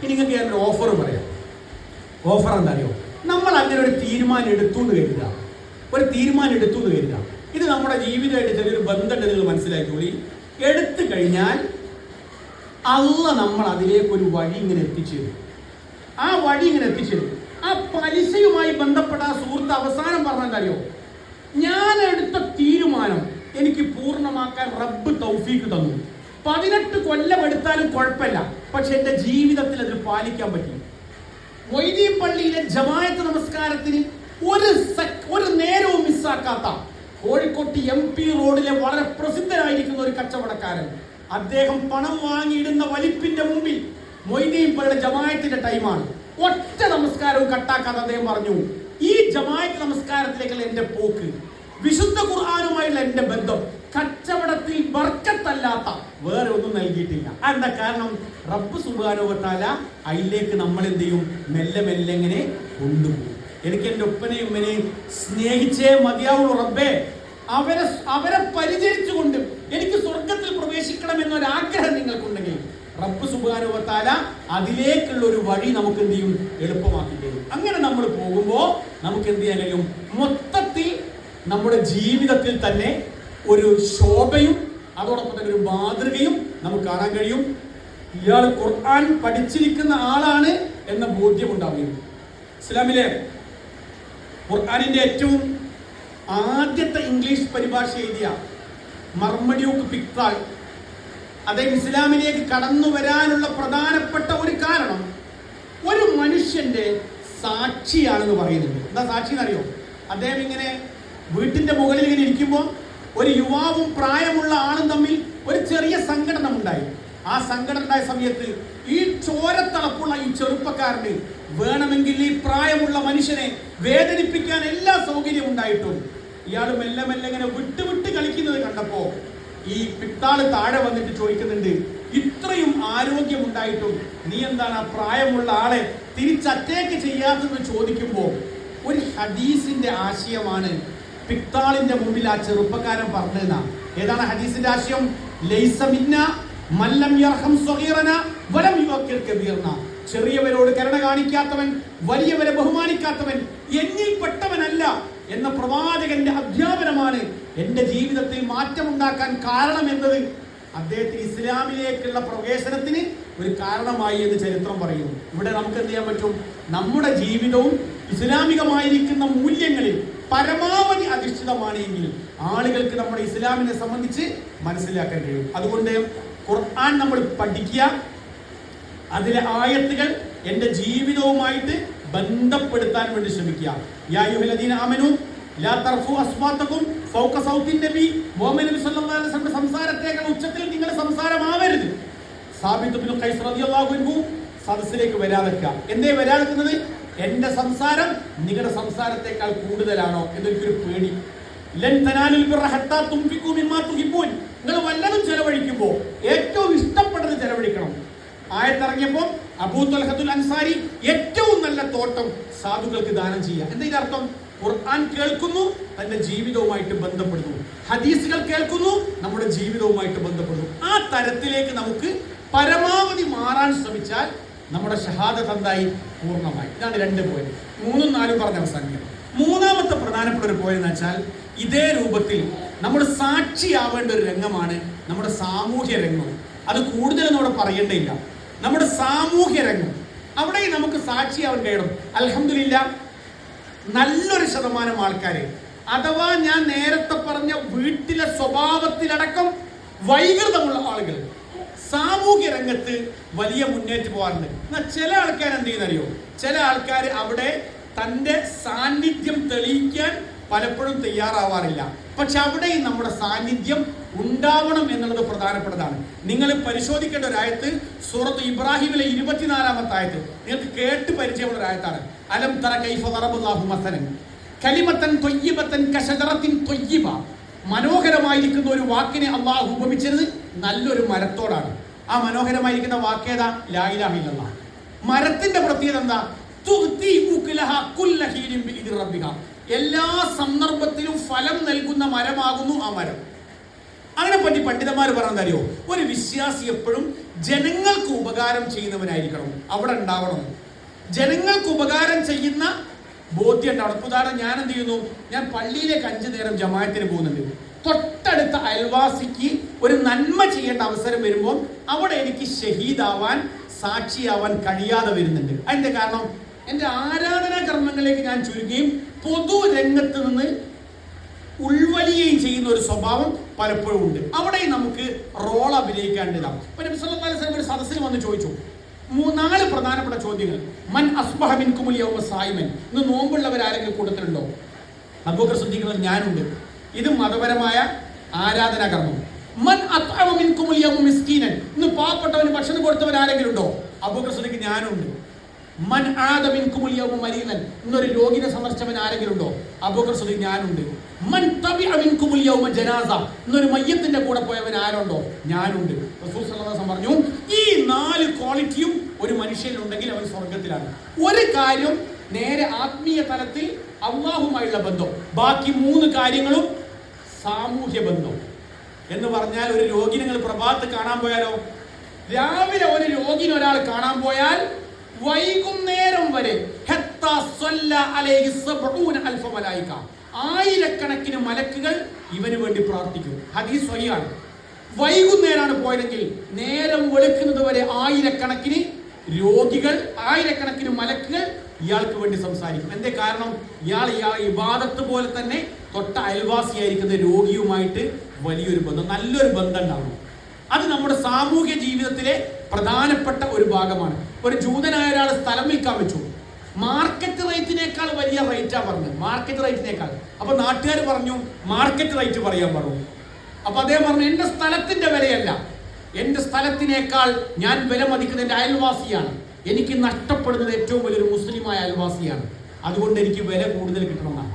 ഇനി നിങ്ങൾക്ക് ഞാനൊരു ഓഫർ പറയാം. ഓഫർ എന്താ അറിയോ? നമ്മൾ അങ്ങനെ ഒരു തീരുമാനം എടുത്തു എന്ന് കരുതുക. ഇത് നമ്മുടെ ജീവിതമായിട്ട് ചെറിയൊരു ബന്ധമുണ്ട്, നിങ്ങൾ മനസ്സിലാക്കിക്കോളി. എടുത്തു കഴിഞ്ഞാൽ അള്ളാഹ് നമ്മൾ അതിലേക്കൊരു വഴി ഇങ്ങനെ എത്തിച്ചു തരും. ആ പലിശയുമായി ബന്ധപ്പെട്ട ആ സുഹൃത്ത് അവസാനം പറഞ്ഞാൽ അറിയോ, ഞാൻ എടുത്ത തീരുമാനം എനിക്ക് പൂർണ്ണമാക്കാൻ റബ്ബ് തൗഫീക്ക് തന്നു. 18 കൊല്ലം എടുത്താലും കുഴപ്പമില്ല, പക്ഷെ എന്റെ ജീവിതത്തിൽ അതിൽ പാലിക്കാൻ പറ്റി. മൊയ്തീൻ പള്ളിയിലെ ജമാഅത്ത് നമസ്കാരത്തിന് ഒരു നേരവും മിസ്സാക്കാത്ത കോഴിക്കോട്ട് MP റോഡിലെ വളരെ പ്രസിദ്ധനായിരിക്കുന്ന ഒരു കച്ചവടക്കാരൻ, അദ്ദേഹം പണം വാങ്ങിയിടുന്ന വലിപ്പിന്റെ മുമ്പിൽ മൊയ്തീൻ പള്ളിയുടെ ജമാഅത്തിന്റെ ടൈമാണ്, ഒറ്റ നമസ്കാരവും കട്ടാക്കാതെ അദ്ദേഹം പറഞ്ഞു, ഈ ജമാഅത്ത് നമസ്കാരത്തിലേക്കുള്ള എന്റെ പോക്ക്, വിശുദ്ധ ഖുർആനുമായുള്ള എന്റെ ബന്ധം കച്ചവടത്തിൽ ബർക്കത്തല്ലാത്ത വേറെ ഒന്നും നൽകിയിട്ടില്ല. എന്താ കാരണം? റബ്ബ് സുബ്ഹാനഹു വ തആല അതിലേക്ക് നമ്മൾ എന്ത് ചെയ്യും? മെല്ലെ മെല്ലെ ഇങ്ങനെ കൊണ്ടുപോകും. എനിക്ക് എൻ്റെ ഉപ്പനെയും ഉമ്മനെയും സ്നേഹിച്ചേ മതിയാവുള്ളൂ റബ്ബേ, അവരെ പരിചരിച്ചുകൊണ്ട് എനിക്ക് സ്വർഗത്തിൽ പ്രവേശിക്കണം എന്നൊരാഗ്രഹം നിങ്ങൾക്കുണ്ടെങ്കിൽ റബ്ബ് സുബ്ഹാനഹു വ തആല അതിലേക്കുള്ള ഒരു വഴി നമുക്ക് എന്ത് ചെയ്യും? എളുപ്പമാക്കി തരും. അങ്ങനെ നമ്മൾ പോകുമ്പോൾ നമുക്ക് എന്ത് ചെയ്യാൻ കഴിയും? മൊത്തത്തിൽ നമ്മുടെ ജീവിതത്തിൽ തന്നെ ഒരു ശോഭയും അതോടൊപ്പം തന്നെ ഒരു മാതൃകയും നമുക്ക് കാണാൻ കഴിയും. ഇയാൾ ഖുർആൻ പഠിച്ചിരിക്കുന്ന ആളാണ് എന്ന ബോധ്യം ഉണ്ടാവുകയും. ഇസ്ലാമിലെ ഖുർആനിന്റെ ഏറ്റവും ആദ്യത്തെ ഇംഗ്ലീഷ് പരിഭാഷ എഴുതിയ മർമഡ്യൂക്ക് പിക്താൾ, അദ്ദേഹം ഇസ്ലാമിലേക്ക് കടന്നു വരാനുള്ള പ്രധാനപ്പെട്ട ഒരു കാരണം ഒരു മനുഷ്യന്റെ സാക്ഷിയാണെന്ന് പറയുന്നുണ്ട്. എന്താ സാക്ഷി എന്നറിയോ? അദ്ദേഹം ഇങ്ങനെ വീട്ടിന്റെ മുകളിൽ ഇങ്ങനെ ഇരിക്കുമ്പോൾ ഒരു യുവാവും പ്രായമുള്ള ആളും തമ്മിൽ ഒരു ചെറിയ സംഘടനം ഉണ്ടായി. ആ സംഘടന ഉണ്ടായ സമയത്ത് ഈ ചോരത്തളപ്പുള്ള ഈ ചെറുപ്പക്കാരന് വേണമെങ്കിൽ ഈ പ്രായമുള്ള മനുഷ്യനെ വേദനിപ്പിക്കാൻ എല്ലാ സൗകര്യം ഉണ്ടായിട്ടും ഇയാൾ മെല്ലെ മെല്ലെ ഇങ്ങനെ വിട്ട് കളിക്കുന്നത് കണ്ടപ്പോ ഈ പിത്താള് താഴെ വന്നിട്ട് ചോദിക്കുന്നുണ്ട്, ഇത്രയും ആരോഗ്യം ഉണ്ടായിട്ടും നീ എന്താണ് ആ പ്രായമുള്ള ആളെ തിരിച്ചറ്റേക്ക് ചെയ്യാത്തതെന്ന് ചോദിക്കുമ്പോൾ ഒരു ഹദീസിന്റെ ആശയമാണ് പിക്താളിന്റെ മുമ്പിൽ ആ ചെറുപ്പക്കാരൻ പറഞ്ഞതെന്നാ. ഏതാണ് ഹദീസിന്റെ ആശയം? ലൈസ മിന്ന മല്ലം യർഹം സഗീറന വലം യുവക്കിർ കബീറന. ചെറിയവരോട് കരുണ കാണിക്കാത്തവൻ, വലിയവരെ ബഹുമാനിക്കാത്തവൻ എന്നിൽ പെട്ടവനല്ല എന്ന പ്രവാചകന്റെ അധ്യാപനമാണ് എന്റെ ജീവിതത്തിൽ മാറ്റമുണ്ടാക്കാൻ കാരണം എന്നത് അദ്ദേഹത്തിന് ഇസ്ലാമിലേക്കുള്ള പ്രവേശനത്തിന് ഒരു കാരണമായി എന്ന് ചരിത്രം പറയുന്നു. ഇവിടെ നമുക്ക് എന്ത് ചെയ്യാൻ പറ്റും? നമ്മുടെ ജീവിതവും ഇസ്ലാമികമായിരിക്കുന്ന മൂല്യങ്ങളിൽ പരമാവധി അധിഷ്ഠിതമാണ് എങ്കിൽ ആളുകൾക്ക് നമ്മുടെ ഇസ്ലാമിനെ സംബന്ധിച്ച് മനസ്സിലാക്കാൻ കഴിയും. അതുകൊണ്ട് ഖുർആൻ നമ്മൾ പഠിക്കുക, അതിലെ ആയത്തുകൾ എൻ്റെ ജീവിതവുമായിട്ട് ബന്ധപ്പെടുത്താൻ വേണ്ടി ശ്രമിക്കുക. യാ അയ്യുഹല്ലദീന ആമനൂ ലാ തർഫു അസ്വാതകും ഫൗക സൗത്തിൻ നബി. മുഹമ്മദ് നബി സല്ലല്ലാഹു അലൈഹി വസല്ലം സംസാരത്തേക്കാൾ ഉച്ചത്തിൽ നിങ്ങളുടെ സംസാരമാവരുത്. സാബിത്ത് ഇബ്നു ഖൈസ് റളിയല്ലാഹു അൻഹു സദസ്സിലേക്ക് വരാതെക്കുക. എന്തേ വരാതെക്കുന്നത്? എന്റെ സംസാരം നിങ്ങളുടെ സംസാരത്തെക്കാൾ കൂടുതലാണോ എന്നൊരു പേടി. ലൻ തനാലുൽ ബിർറ ഹത്താ തുൻഫിഖൂ മിമ്മാ തുഹിബ്ബൂൻ. നിങ്ങൾ വല്ലതും ചെലവഴിക്കുമ്പോൾ ഏറ്റവും ഇഷ്ടപ്പെട്ടത് ചെലവഴിക്കണം. ആയത്തിറങ്ങിയപ്പോൾ അബൂ തൽഹത്തുൽ അൻസാരി ഏറ്റവും നല്ല തോട്ടം സാധുക്കൾക്ക് ദാനം ചെയ്യുക. എന്താ ഇതിന്റെ അർത്ഥം? ഖുർആൻ കേൾക്കുന്നു, തന്റെ ജീവിതവുമായിട്ട് ബന്ധപ്പെടുന്നു. ഹദീസുകൾ കേൾക്കുന്നു, നമ്മുടെ ജീവിതവുമായിട്ട് ബന്ധപ്പെടുന്നു. ആ തരത്തിലേക്ക് നമുക്ക് പരമാവധി മാറാൻ ശ്രമിച്ചാൽ നമ്മുടെ ഷഹാദത്ത് എന്തായി? പൂർണ്ണമായി. ഇതാണ് 2 പോയിന്റ്. 3ഉം 4ഉം പറഞ്ഞ അവസാനിക്കണം. മൂന്നാമത്തെ പ്രധാനപ്പെട്ട ഒരു പോയിന്റ് എന്ന് വെച്ചാൽ ഇതേ രൂപത്തിൽ നമ്മൾ സാക്ഷിയാവേണ്ട ഒരു രംഗമാണ് നമ്മുടെ സാമൂഹ്യ രംഗം. അത് കൂടുതൽ നമ്മുടെ പറയേണ്ടയില്ല. നമ്മുടെ സാമൂഹ്യ രംഗം, അവിടെ നമുക്ക് സാക്ഷിയാവാൻ കഴിയണം. അൽഹംദുലില്ലാഹ് നല്ലൊരു ശതമാനം ആൾക്കാരെ, അഥവാ ഞാൻ നേരത്തെ പറഞ്ഞ വീട്ടിലെ സ്വഭാവത്തിലടക്കം വൈകൃതമുള്ള ആളുകൾ സാമൂഹ്യ രംഗത്ത് വലിയ മുന്നേറ്റം പോകാറുണ്ട്. എന്നാൽ ചില ആൾക്കാർ എന്ത് ചെയ്യുന്നറിയോ? ചില ആൾക്കാർ അവിടെ തൻ്റെ സാന്നിധ്യം തെളിയിക്കാൻ പലപ്പോഴും തയ്യാറാവാറില്ല. പക്ഷെ അവിടെയും നമ്മുടെ സാന്നിധ്യം ഉണ്ടാവണം എന്നുള്ളത് പ്രധാനപ്പെട്ടതാണ്. നിങ്ങൾ പരിശോധിക്കേണ്ട ഒരു ആയത്ത് സൂറത്ത് ഇബ്രാഹിമിലെ 24-ാമത്തെ ആയത്ത്. നിങ്ങൾക്ക് കേട്ട് പരിചയമുള്ള ഒരു ആയത്താണ്. അലം തറ കൈഫ ദറബല്ലാഹു മസലൻ കലിമത്തൻ ത്വയ്യിബത്തൻ കശജറത്തിൻ ത്വയ്യിബ. മനോഹരമായിരിക്കുന്ന ഒരു വാക്കിനെ അള്ളാഹു ഉപമിച്ചത് നല്ലൊരു മരത്തോടാണ്. ആ മനോഹരമായിരിക്കുന്ന വാക്കേതാ? ലാ ഇലാഹ ഇല്ലല്ലാഹ്. മരത്തിന്റെ പ്രത്യേകത എന്താ? തുഅ്തി ഉക്ലഹ കുല്ല ഹീനിൻ ബിഇദ്നി റബ്ബിഹ. എല്ലാ സന്ദർഭത്തിലും ഫലം നൽകുന്ന മരമാകുന്നു ആ മരം. അതിനെപ്പറ്റി പണ്ഡിതന്മാർ പറഞ്ഞത് അറിയോ, ഒരു വിശ്വാസി എപ്പോഴും ജനങ്ങൾക്ക് ഉപകാരം ചെയ്യുന്നവനായിരിക്കണം, അവിടെ ഉണ്ടാവണം. ജനങ്ങൾക്ക് ഉപകാരം ചെയ്യുന്ന ബോധ്യം ഉണ്ടാവണം. ഉദാഹരണം, ഞാൻ എന്ത് ചെയ്യുന്നു, ഞാൻ പള്ളിയിലേക്ക് 5 നേരം ജമാഅത്തിന് പോകുന്നുണ്ട്. തൊട്ടടുത്ത അയൽവാസിക്ക് ഒരു നന്മ ചെയ്യേണ്ട അവസരം വരുമ്പോൾ അവിടെ എനിക്ക് ഷഹീദാവാൻ, സാക്ഷിയാവാൻ കഴിയാതെ വരുന്നുണ്ട്. അതിന്റെ കാരണം എൻ്റെ ആരാധനാ കർമ്മങ്ങളിലേക്ക് ഞാൻ ചുരുങ്ങുകയും പൊതു രംഗത്ത് നിന്ന് ഉൾവലിയുകയും ചെയ്യുന്ന ഒരു സ്വഭാവം പലപ്പോഴും ഉണ്ട്. അവിടെ നമുക്ക് റോൾ അഭിനയിക്കേണ്ടതാണ്. ഇപ്പൊ നബി സല്ലല്ലാഹു അലൈഹി വസല്ലം ഒരു സദസ്സിൽ വന്ന് ചോദിച്ചു 4 പ്രധാനപ്പെട്ട ചോദ്യങ്ങൾ. മൻ അസ്ബഹ മിൻകുമുൽ യൗമ സായിമൻ, ഇന്ന് നോമ്പുള്ളവർ ആരെങ്കിലും കൂട്ടത്തിലുണ്ടോ? അബൂബക്കർ സിദ്ദീഖ് പറഞ്ഞു, ഞാനുണ്ട്. ഇത് മതപരമായ ആരാധനാ കർമ്മം. മൻ അത്അമ മിൻകുമുൽ യൗമ മിസ്കീനൻ, ഇന്ന് പാവപ്പെട്ടവന് ഭക്ഷണം കൊടുത്തവർ ആരെങ്കിലും ഉണ്ടോ? അബൂബക്കർ സിദ്ദീഖ് ഞാനുണ്ട്. മൻ ആദ മിൻകുമുൽ യൗമ മരീദൻ, ഇന്നൊരു രോഗിനെ സന്ദർശിച്ചവൻ ആരെങ്കിലും ഉണ്ടോ? അബൂബക്കർ സിദ്ദീഖ് ഞാനുണ്ട്. മൻ തബിഅ മിൻകുമുൽ യൗമ ജനാസ, ഇന്നൊരു മയ്യത്തിന്റെ കൂടെ പോയവൻ ആരുണ്ടോ? ഞാനുണ്ട്. റസൂൽ സല്ലല്ലാഹു അലൈഹി വസല്ലം പറഞ്ഞു, ഈ 4 ക്വാളിറ്റിയും ഒരു മനുഷ്യനുണ്ടെങ്കിൽ അവൻ സ്വർഗത്തിലാണ്. ഒരു കാര്യം നേരെ ആത്മീയ തലത്തിൽ അല്ലാഹുമായുള്ള ബന്ധം, ബാക്കി 3 കാര്യങ്ങളും സാമൂഹ്യ ബന്ധം. എന്ന് പറഞ്ഞാൽ ഒരു രോഗി നിങ്ങൾ പ്രഭാതത്ത് കാണാൻ പോയാലോ, രാവിലെ ഒരു രോഗിനെ ഒരാൾ കാണാൻ പോയാൽ വൈകുന്നേരം വരെ 1000 മലക്കുകൾ ഇവന് വേണ്ടി പ്രാർത്ഥിക്കും. ഹദീസ് സ്വഹിയാണ്. വൈകുന്നേരമാണ് പോയതെങ്കിൽ നേരം വെളുക്കുന്നത് വരെ 1000 രോഗികൾ, 1000 മലക്കുകൾ ഇയാൾക്ക് വേണ്ടി സംസാരിക്കും. എന്തേ കാരണം? ഇയാൾ ഇബാദത്ത് പോലെ തന്നെ തൊട്ട അയൽവാസിയായിരിക്കുന്ന രോഗിയുമായിട്ട് വലിയൊരു ബന്ധം, നല്ലൊരു ബന്ധം ഉണ്ടാവും. അത് നമ്മുടെ സാമൂഹ്യ ജീവിതത്തിലെ പ്രധാനപ്പെട്ട ഒരു ഭാഗമാണ്. ഒരു ജൂതനായ ഒരാൾ സ്ഥലം വിൽക്കാൻ വെച്ചു. മാർക്കറ്റ് റേറ്റിനേക്കാൾ വലിയ റേറ്റാ പറഞ്ഞത്, മാർക്കറ്റ് റേറ്റിനേക്കാൾ. അപ്പൊ നാട്ടുകാർ പറഞ്ഞു മാർക്കറ്റ് റേറ്റ് പറയാൻ പറഞ്ഞു. അപ്പൊ അദ്ദേഹം പറഞ്ഞു, എന്റെ സ്ഥലത്തിന്റെ വിലയല്ല, എന്റെ സ്ഥലത്തിനേക്കാൾ ഞാൻ വില മതിക്കുന്നത് എന്റെ അയൽവാസിയാണ്. എനിക്ക് നഷ്ടപ്പെടുന്നത് ഏറ്റവും വലിയൊരു മുസ്ലിമായ അയൽവാസിയാണ്. അതുകൊണ്ട് എനിക്ക് വില കൂടുതൽ കിട്ടണമെന്നാണ്.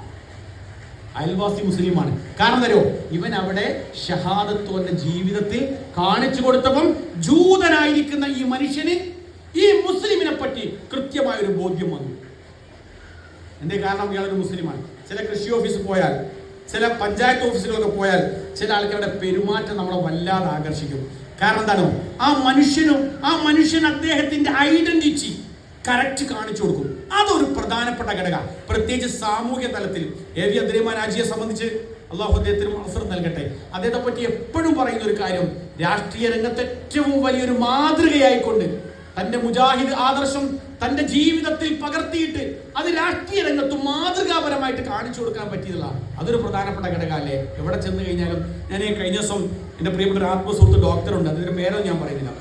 അയൽവാസി മുസ്ലിമാണ്. കാരണം തരോ, ഇവൻ അവിടെ ഷഹാദത്തോന്റെ ജീവിതത്തിൽ കാണിച്ചു കൊടുത്തപ്പം ജൂതനായിരിക്കുന്ന ഈ മനുഷ്യന് ഈ മുസ്ലിമിനെ പറ്റി കൃത്യമായ ഒരു ബോധ്യം വന്നു. എന്തേ കാരണം? ഇയാളൊരു മുസ്ലിമാണ്. ചില കൃഷി ഓഫീസിൽ പോയാൽ, ചില പഞ്ചായത്ത് ഓഫീസിലൊക്കെ പോയാൽ ചില ആൾക്കാരുടെ പെരുമാറ്റം നമ്മളെ വല്ലാതെ ആകർഷിക്കും. കാരണം എന്താണോ, ആ മനുഷ്യൻ അദ്ദേഹത്തിന്റെ ഐഡന്റിറ്റി കറക്റ്റ് കാണിച്ചു കൊടുക്കും. അതൊരു പ്രധാനപ്പെട്ട ഘടക. പ്രത്യേകിച്ച് സാമൂഹ്യ തലത്തിൽ എ.വി. അബ്ദുറഹ്മാൻ ഹാജിയെ സംബന്ധിച്ച് അള്ളാഹു അദ്ദേഹത്തിന് അവസരം നൽകട്ടെ, അദ്ദേഹത്തെ പറ്റി എപ്പോഴും പറയുന്ന ഒരു കാര്യം, രാഷ്ട്രീയ രംഗത്ത് ഏറ്റവും വലിയൊരു മാതൃകയായിക്കൊണ്ട് തന്റെ മുജാഹിദ് ആദർശം തന്റെ ജീവിതത്തിൽ പകർത്തിയിട്ട് അത് രാഷ്ട്രീയ രംഗത്തും മാതൃകാപരമായിട്ട് കാണിച്ചു കൊടുക്കാൻ പറ്റിയതല്ല. അതൊരു പ്രധാനപ്പെട്ട ഘടകമല്ലേ. എവിടെ ചെന്ന് കഴിഞ്ഞാലും, ഞാൻ കഴിഞ്ഞ ദിവസം എൻ്റെ പ്രിയപ്പെട്ട ഒരു ആത്മസുഹൃത്ത് ഡോക്ടറുണ്ട്, അതിന്റെ പേരൊന്നും ഞാൻ പറയുന്നില്ല,